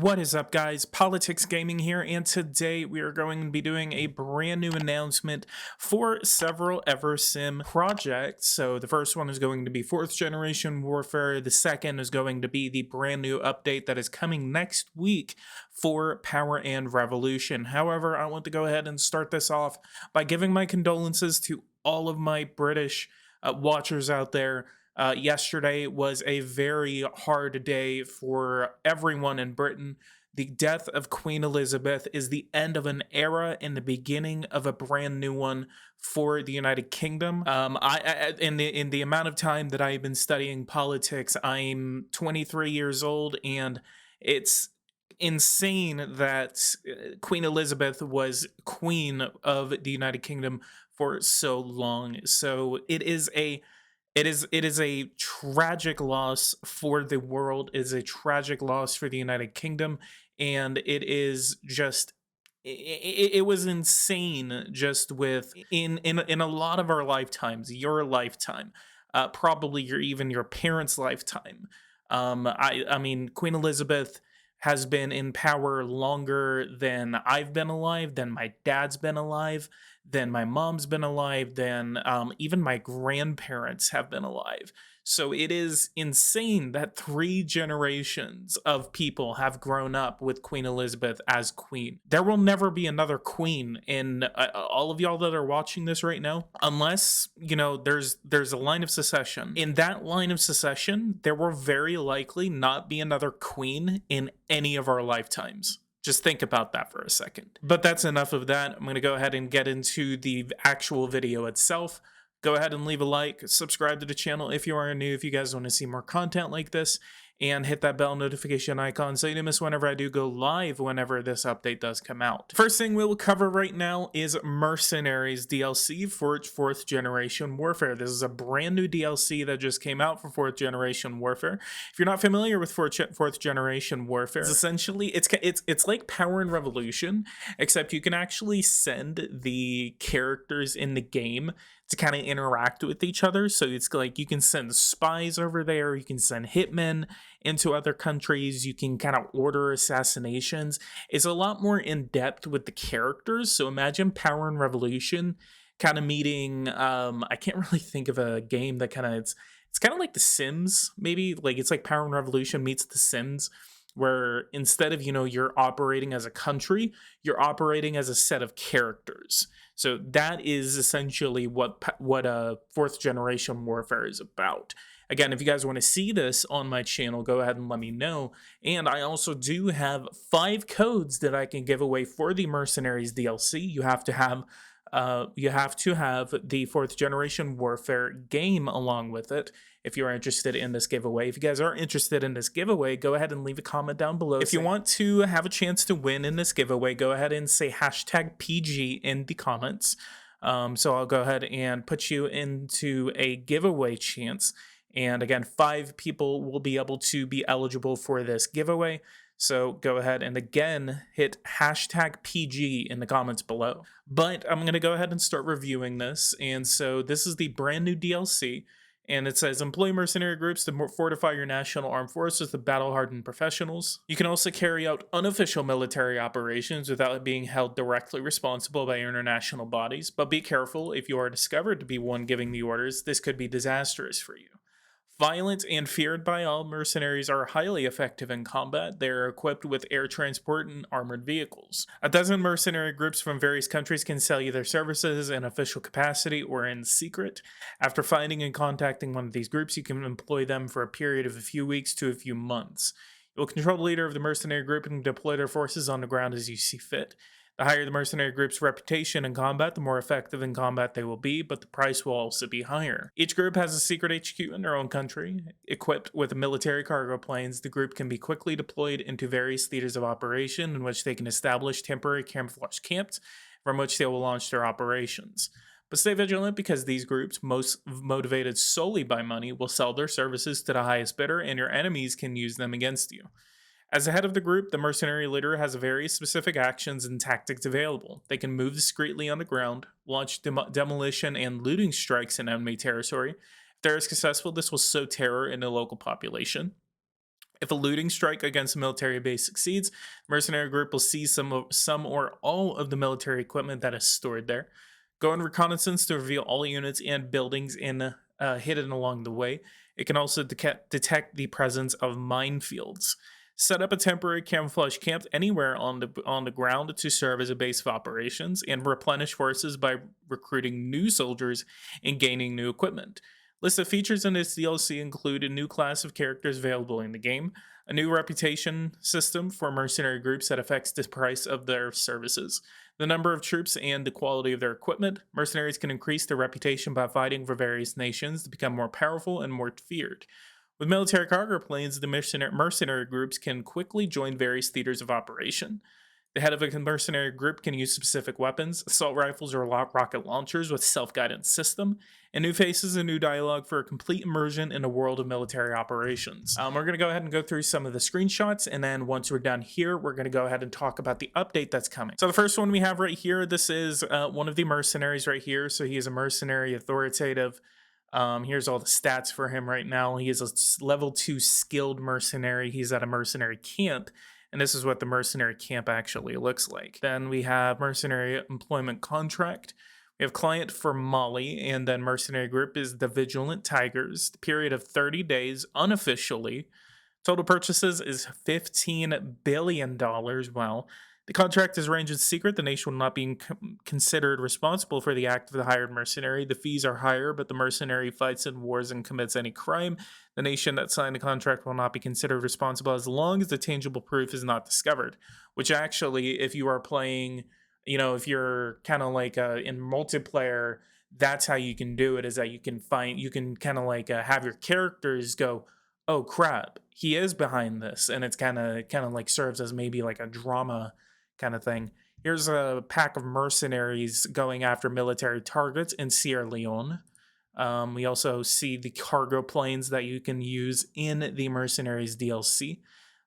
What is up, guys? Politics Gaming here, and today we are going to be doing a brand new announcement for several EVERSIM projects. So the first one is going to be 4th Generation Warfare. The second is going to be the brand new update that is coming next week for Power and Revolution. However, I want to go ahead and start this off by giving my condolences to all of my British watchers out there. Yesterday was a very hard day for everyone in Britain. The death of Queen Elizabeth is the end of an era and the beginning of a brand new one for the United Kingdom. In the amount of time that I've been studying politics, I'm 23 years old, and it's insane that Queen Elizabeth was queen of the United Kingdom for so long. So it is a tragic loss for the world. It is a tragic loss for the United Kingdom, and it is just it was insane just with in a lot of our lifetimes, your lifetime, probably your parents' lifetime. I mean, Queen Elizabeth has been in power longer than I've been alive, than my dad's been alive, than my mom's been alive, than even my grandparents have been alive. So it is insane that 3 generations of people have grown up with Queen Elizabeth as queen. There will never be another queen in all of y'all that are watching this right now, unless, there's a line of succession. In that line of succession, there will very likely not be another queen in any of our lifetimes. Just think about that for a second. But that's enough of that. I'm going to go ahead and get into the actual video itself. Go ahead and leave a like, subscribe to the channel if you are new, if you guys want to see more content like this, and hit that bell notification icon so you don't miss whenever I do go live whenever this update does come out. First thing we'll cover right now is Mercenaries DLC for 4th Generation Warfare. This is a brand new DLC that just came out for 4th Generation Warfare. If you're not familiar with 4th Generation Warfare, it's like Power and Revolution, except you can actually send the characters in the game to kind of interact with each other. So it's like you can send spies over there, you can send hitmen into other countries, you can kind of order assassinations. It's a lot more in depth with the characters. So imagine Power and Revolution kind of meeting, I can't really think of a game that it's kind of like The Sims, maybe. Like it's like Power and Revolution meets The Sims, where instead of, you're operating as a country, you're operating as a set of characters. So that is essentially what 4th Generation Warfare is about. Again, if you guys want to see this on my channel, go ahead and let me know. And I also do have 5 codes that I can give away for the Mercenaries DLC. You have to have the 4th Generation Warfare game along with it if you're interested in this giveaway. If you guys are interested in this giveaway, go ahead and leave a comment down below. If you want to have a chance to win in this giveaway, go ahead and say #PG in the comments. So I'll go ahead and put you into a giveaway chance. And again, 5 people will be able to be eligible for this giveaway. So go ahead and again hit #PG in the comments below. But I'm going to go ahead and start reviewing this. And so this is the brand new DLC. And it says, employ mercenary groups to fortify your national armed forces with battle-hardened professionals. You can also carry out unofficial military operations without being held directly responsible by international bodies. But be careful, if you are discovered to be one giving the orders, this could be disastrous for you. Violent and feared by all, mercenaries are highly effective in combat. They are equipped with air transport and armored vehicles. A dozen mercenary groups from various countries can sell you their services in official capacity or in secret. After finding and contacting one of these groups, you can employ them for a period of a few weeks to a few months. You will control the leader of the mercenary group and deploy their forces on the ground as you see fit. The higher the mercenary group's reputation in combat, the more effective in combat they will be, but the price will also be higher. Each group has a secret HQ in their own country. Equipped with military cargo planes, the group can be quickly deployed into various theaters of operation in which they can establish temporary camouflage camps from which they will launch their operations. But stay vigilant, because these groups, most motivated solely by money, will sell their services to the highest bidder, and your enemies can use them against you. As the head of the group, the mercenary leader has very specific actions and tactics available. They can move discreetly on the ground, launch demolition and looting strikes in enemy territory. If they are successful, this will sow terror in the local population. If a looting strike against a military base succeeds, mercenary group will seize some or all of the military equipment that is stored there. Go on reconnaissance to reveal all units and buildings hidden along the way. It can also detect the presence of minefields. Set up a temporary camouflage camp anywhere on the ground to serve as a base of operations, and replenish forces by recruiting new soldiers and gaining new equipment. List of features in this DLC include a new class of characters available in the game, a new reputation system for mercenary groups that affects the price of their services, the number of troops, and the quality of their equipment. Mercenaries can increase their reputation by fighting for various nations to become more powerful and more feared. With military cargo planes, the mercenary groups can quickly join various theaters of operation. The head of a mercenary group can use specific weapons, assault rifles, or rocket launchers with self-guidance system, and new faces and new dialogue for a complete immersion in a world of military operations. We're going to go ahead and go through some of the screenshots, and then once we're done here, we're going to go ahead and talk about the update that's coming. So the first one we have right here, this is one of the mercenaries right here. So he is a mercenary authoritative. Here's all the stats for him right now. He is a level 2 skilled mercenary. He's at a mercenary camp. And this is what the mercenary camp actually looks like. Then we have mercenary employment contract. We have client for Mali, and then mercenary group is the Vigilant Tigers. The period of 30 days unofficially. Total purchases is $15 billion. Wow. The contract is arranged in secret. The nation will not be considered responsible for the act of the hired mercenary. The fees are higher, but the mercenary fights in wars and commits any crime. The nation that signed the contract will not be considered responsible as long as the tangible proof is not discovered. Which actually, if you are playing, if you're kind of like in multiplayer, that's how you can do it, is that you can kind of like have your characters go, oh crap, he is behind this. And it's kind of like serves as maybe like a drama kind of thing. Here's a pack of mercenaries going after military targets in Sierra Leone. We also see the cargo planes that you can use in the Mercenaries DLC.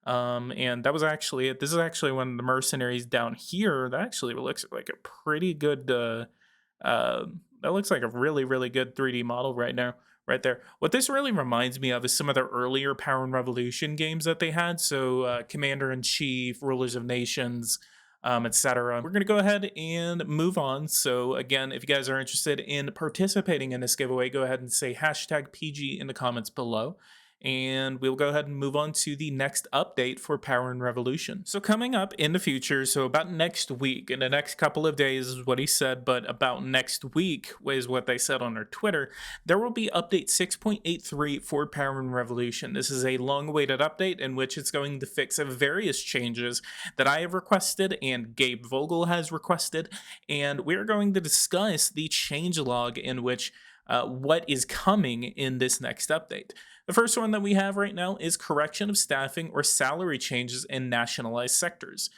And that was actually it. This is actually one of the mercenaries down here. That actually looks like a pretty good, that looks like a really, really good 3D model right now. Right there. What this really reminds me of is some of the earlier Power and Revolution games that they had. So Commander in Chief, Rulers of Nations, etc. We're going to go ahead and move on. So again, if you guys are interested in participating in this giveaway, go ahead and say hashtag PG in the comments below. And we'll go ahead and move on to the next update for Power and Revolution. So coming up in the future, so about next week, in the next couple of days is what he said, but about next week is what they said on their Twitter, there will be update 6.83 for Power and Revolution. This is a long-awaited update in which it's going to fix various changes that I have requested and Gabe Vogel has requested, and we're going to discuss the changelog in which what is coming in this next update. The first one that we have right now is correction of staffing or salary changes in nationalized sectors.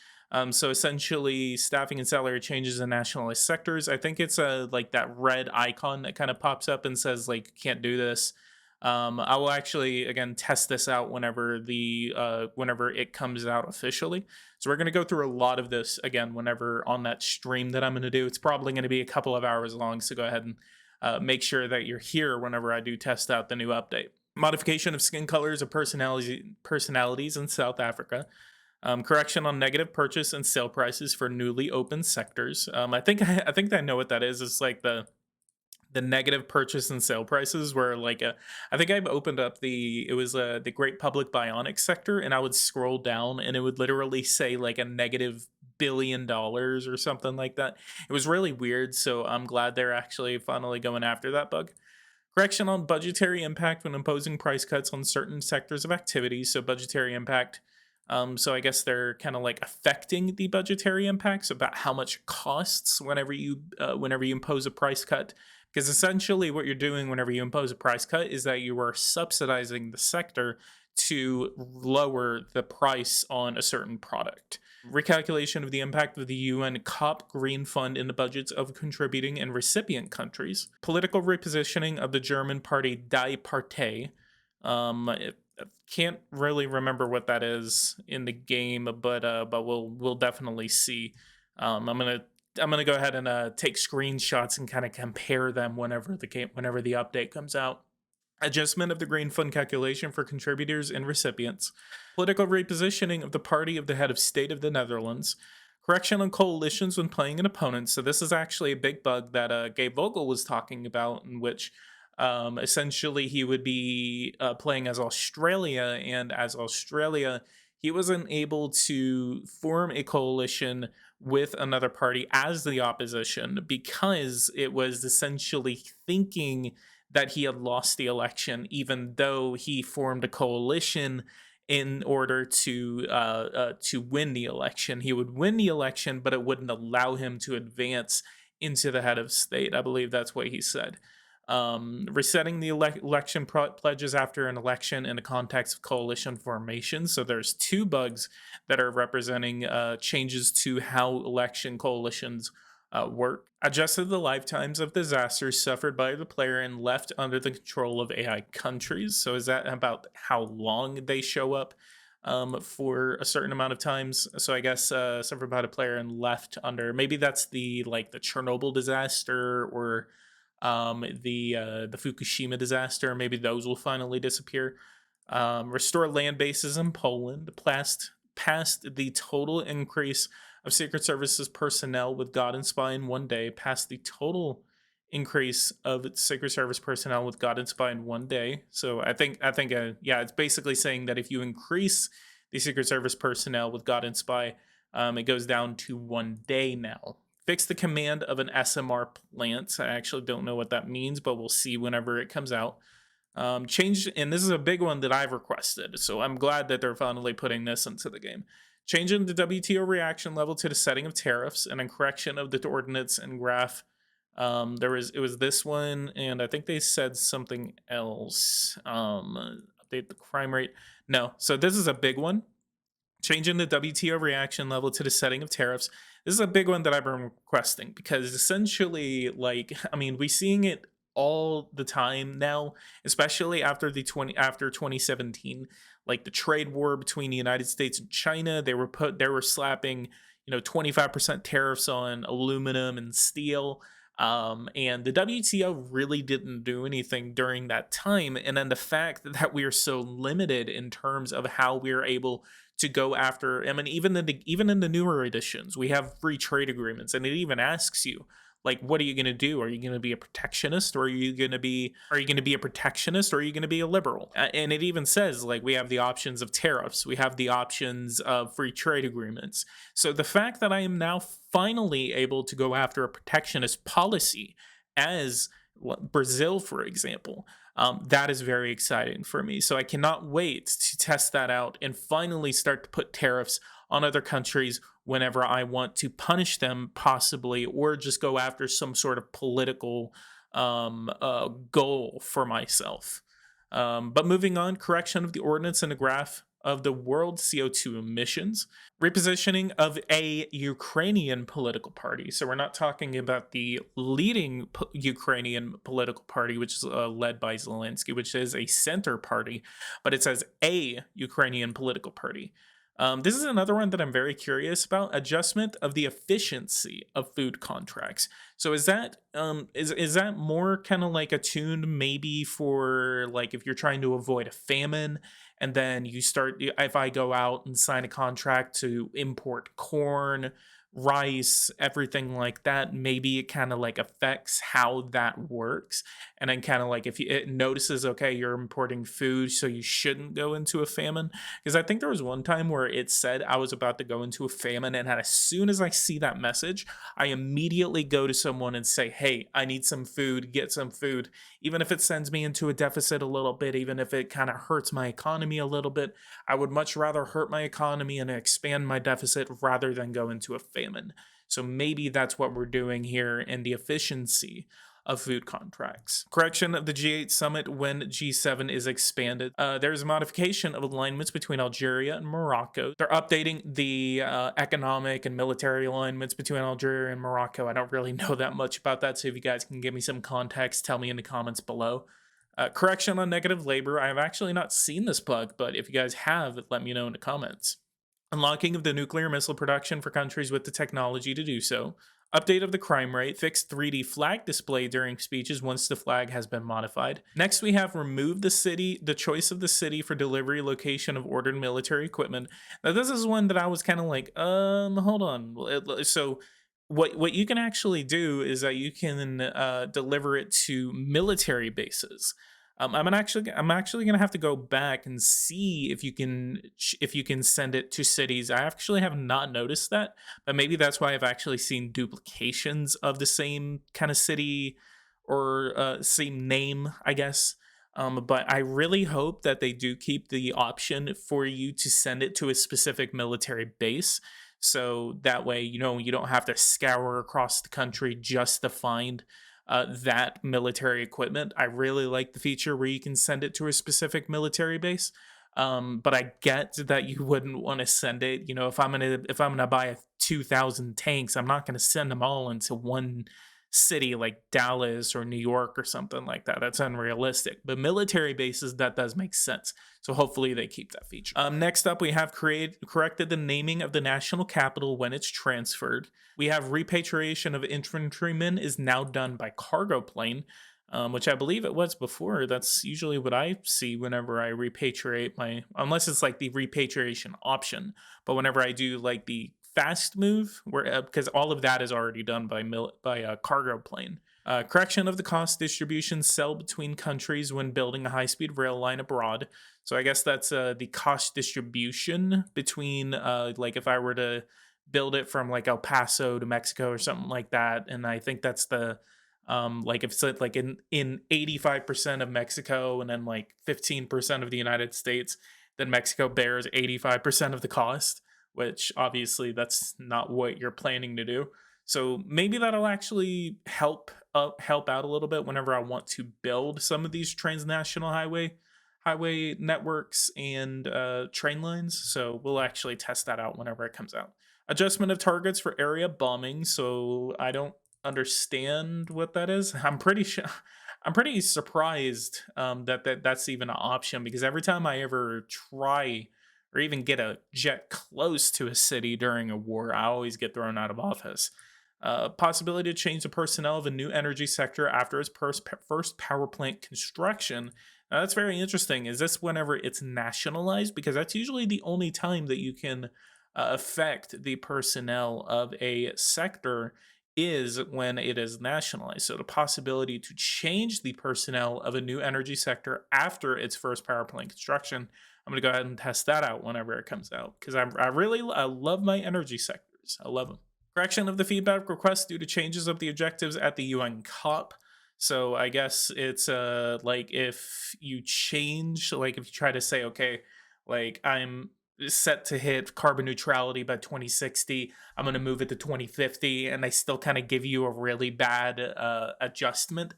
So essentially, staffing and salary changes in nationalized sectors. I think it's like that red icon that kind of pops up and says like can't do this. I will actually again test this out whenever it comes out officially. So we're going to go through a lot of this again whenever on that stream that I'm going to do. It's probably going to be a couple of hours long. So go ahead and make sure that you're here whenever I do test out the new update. Modification of skin colors of personalities in South Africa. Correction on negative purchase and sale prices for newly opened sectors. I think I know what that is. It's like the negative purchase and sale prices where like I think I've opened up the Great Public Bionics sector, and I would scroll down and it would literally say like a negative $1 billion or something like that. It was really weird, so I'm glad they're actually finally going after that bug. Correction on budgetary impact when imposing price cuts on certain sectors of activity. So budgetary impact. So I guess they're kind of like affecting the budgetary impacts about how much it costs whenever you impose a price cut. Because essentially what you're doing whenever you impose a price cut is that you are subsidizing the sector to lower the price on a certain product. Recalculation of the impact of the UN COP Green Fund in the budgets of contributing and recipient countries. Political repositioning of the German party Die Partei. I can't really remember what that is in the game, but we'll definitely see. I'm gonna go ahead and take screenshots and kind of compare them whenever the update comes out. adjustment of the green fund calculation for contributors and recipients, political repositioning of the party of the head of state of the Netherlands, correction on coalitions when playing an opponent. So this is actually a big bug that Gabe Vogel was talking about, in which essentially he would be playing as Australia, and as Australia, he wasn't able to form a coalition with another party as the opposition because it was essentially thinking that he had lost the election, even though he formed a coalition in order to win the election. He would win the election, but it wouldn't allow him to advance into the head of state. I believe that's what he said. Resetting the election pledges after an election in the context of coalition formation. So there's two bugs that are representing changes to how election coalitions work. Adjusted the lifetimes of disasters suffered by the player and left under the control of AI countries. So is that about how long they show up for a certain amount of times? So I guess suffered by the player and left under, maybe that's the like the Chernobyl disaster, or the Fukushima disaster. Maybe those will finally disappear. Restore land bases in Poland. Past the total increase of Secret Services personnel with God and Spy in one day. Past the total increase of Secret Service personnel with God and Spy in one day. So I think yeah, it's basically saying that if you increase the Secret Service personnel with God and Spy, it goes down to 1 day now. Fix the command of an SMR plant. I actually don't know what that means, but we'll see whenever it comes out. Change, and this is a big one that I've requested, so I'm glad that they're finally putting this into the game. Changing the WTO reaction level to the setting of tariffs, and a correction of the ordinance and graph. It was this one, and I think they said something else. Update the crime rate. No, so this is a big one. Changing the WTO reaction level to the setting of tariffs. This is a big one that I've been requesting because essentially, like, I mean, we're seeing it all the time now, especially after 2017, like the trade war between the United States and China. They were slapping 25% tariffs on aluminum and steel. And the WTO really didn't do anything during that time. And then the fact that we are so limited in terms of how we're able to go after, I mean, even in the newer editions, we have free trade agreements, and it even asks you, like, what are you going to do? Are you going to be a protectionist, or are you going to be a protectionist, or are you going to be a liberal? And it even says, like, we have the options of tariffs, we have the options of free trade agreements. So the fact that I am now finally able to go after a protectionist policy, as Brazil, for example, that is very exciting for me. So I cannot wait to test that out and finally start to put tariffs on other countries whenever I want to punish them, possibly, or just go after some sort of political goal for myself. But moving on, correction of the ordinance and the graph of the world CO2 emissions, repositioning of a Ukrainian political party. So we're not talking about the leading Ukrainian political party, which is led by Zelensky, which is a center party, but it says a Ukrainian political party. This is another one that I'm very curious about. Adjustment of the efficiency of food contracts. So is that is that more kind of like attuned maybe for, like, if you're trying to avoid a famine, and then if I go out and sign a contract to import corn, rice, everything like that, maybe it kind of like affects how that works. And then kind of like if it notices, okay, you're importing food, so you shouldn't go into a famine. Because I think there was one time where it said I was about to go into a famine, and as soon as I see that message, I immediately go to someone and say, hey, I need some food, get some food. Even if it sends me into a deficit a little bit, even if it kind of hurts my economy a little bit, I would much rather hurt my economy and expand my deficit rather than go into a famine. So maybe that's what we're doing here in the efficiency of food contracts. Correction of the G8 summit when G7 is expanded. There's a modification of alignments between Algeria and Morocco. They're updating the economic and military alignments between Algeria and Morocco. I don't really know that much about that, so if you guys can give me some context, tell me in the comments below. Correction on negative labor. I have actually not seen this bug, but if you guys have, let me know in the comments. Unlocking of the nuclear missile production for countries with the technology to do so. Update of the crime rate, fixed 3D flag display during speeches once the flag has been modified. Next, we have remove the choice of the city for delivery location of ordered military equipment. Now, this is one that I was kind of like, hold on. So, what you can actually do is that you can deliver it to military bases. I'm actually gonna have to go back and see if you can send it to cities. I actually have not noticed that, but maybe that's why I've actually seen duplications of the same kind of city or same name, I guess. But I really hope that they do keep the option for you to send it to a specific military base. So that way, you don't have to scour across the country just to find that military equipment. I really like the feature where you can send it to a specific military base. But I get that you wouldn't want to send it. If I'm gonna buy 2,000 tanks, I'm not gonna send them all into one city like Dallas or New York or something like that. That's unrealistic. But military bases, that does make sense. So hopefully they keep that feature. Next up, we have corrected the naming of the national capital when it's transferred. We have repatriation of infantrymen is now done by cargo plane, which I believe it was before. That's usually what I see whenever I repatriate unless it's like the repatriation option. But whenever I do like the fast move, where because all of that is already done by a cargo plane. Correction of the cost distribution sell between countries when building a high-speed rail line abroad. So I guess that's the cost distribution between like if I were to build it from like El Paso to Mexico or something like that, and I think that's the like if it's like in 85% of Mexico and then like 15% of the United States, then Mexico bears 85% of the cost, which obviously that's not what you're planning to do. So maybe that'll actually help out a little bit whenever I want to build some of these transnational highway networks and train lines. So we'll actually test that out whenever it comes out. Adjustment of targets for area bombing. So I don't understand what that is. I'm pretty sure. I'm pretty surprised that's even an option because every time I ever try or even get a jet close to a city during a war, I always get thrown out of office. Possibility to change the personnel of a new energy sector after its first power plant construction. Now, that's very interesting. Is this whenever it's nationalized? Because that's usually the only time that you can affect the personnel of a sector is when it is nationalized. So the possibility to change the personnel of a new energy sector after its first power plant construction, I'm going to go ahead and test that out whenever it comes out because I love my energy sectors. I love them. Correction of the feedback request due to changes of the objectives at the UN COP. So I guess it's like if you change, like if you try to say, okay, like I'm set to hit carbon neutrality by 2060, I'm going to move it to 2050, and they still kind of give you a really bad adjustment,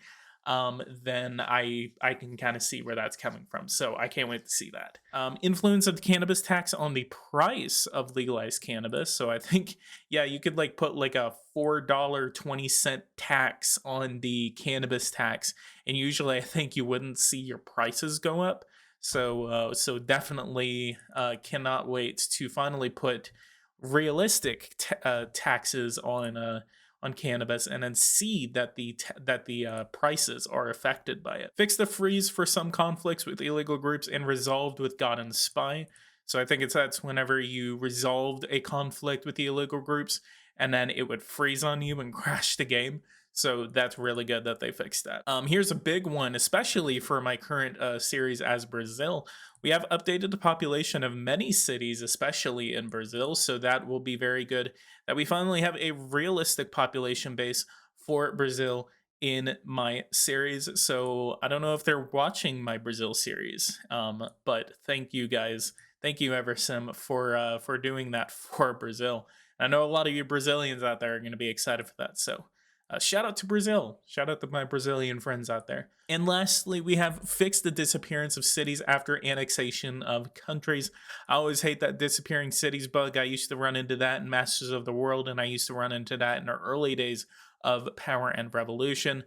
then I can kind of see where that's coming from. So I can't wait to see that. Influence of the cannabis tax on the price of legalized cannabis. So I think, yeah, you could like put like a $4.20 tax on the cannabis tax, and usually I think you wouldn't see your prices go up. So definitely cannot wait to finally put realistic taxes on cannabis, and then see that the prices are affected by it. Fix the freeze for some conflicts with illegal groups and resolved with God and Spy. So I think that's whenever you resolved a conflict with the illegal groups, and then it would freeze on you and crash the game. So that's really good that they fixed that. Here's a big one, especially for my current series as Brazil. We have updated the population of many cities, especially in Brazil. So that will be very good that we finally have a realistic population base for Brazil in my series. So I don't know if they're watching my Brazil series, but thank you guys. Thank you, EVERSIM, for doing that for Brazil. I know a lot of you Brazilians out there are going to be excited for that. So shout out to Brazil. Shout out to my Brazilian friends out there. And lastly, we have fixed the disappearance of cities after annexation of countries. I always hate that disappearing cities bug. I used to run into that in Masters of the World, and I used to run into that in the early days of Power and Revolution.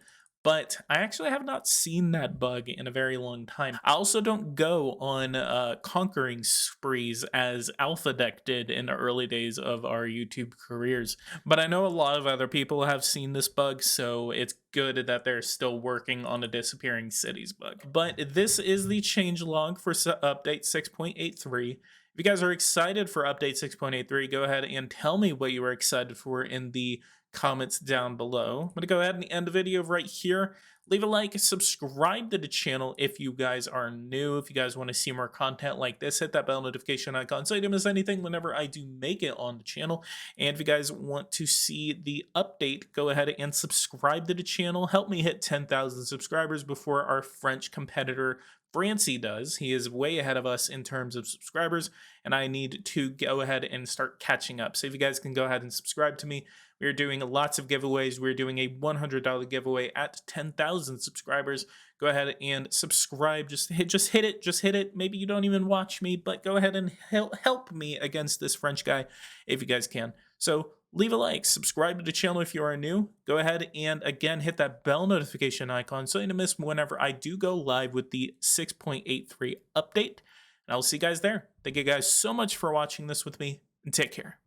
but I actually have not seen that bug in a very long time. I also don't go on conquering sprees as Alpha Deck did in the early days of our YouTube careers, but I know a lot of other people have seen this bug, so it's good that they're still working on a disappearing cities bug. But this is the changelog for update 6.83. If you guys are excited for update 6.83, go ahead and tell me what you are excited for in the comments down below. I'm going to go ahead and end the video right here. Leave a like, subscribe to the channel if you guys are new. If you guys want to see more content like this, hit that bell notification icon so you don't miss anything whenever I do make it on the channel. And if you guys want to see the update, go ahead and subscribe to the channel. Help me hit 10,000 subscribers before our French competitor Francie does. He is way ahead of us in terms of subscribers, and I need to go ahead and start catching up. So if you guys can go ahead and subscribe to me, we are doing lots of giveaways. We're doing a $100 giveaway at 10,000 subscribers. Go ahead and subscribe. Just hit it. Maybe you don't even watch me, but go ahead and help me against this French guy if you guys can. So leave a like, subscribe to the channel if you are new. Go ahead and again hit that bell notification icon so you don't miss whenever I do go live with the 6.83 update. And I'll see you guys there. Thank you guys so much for watching this with me, and take care.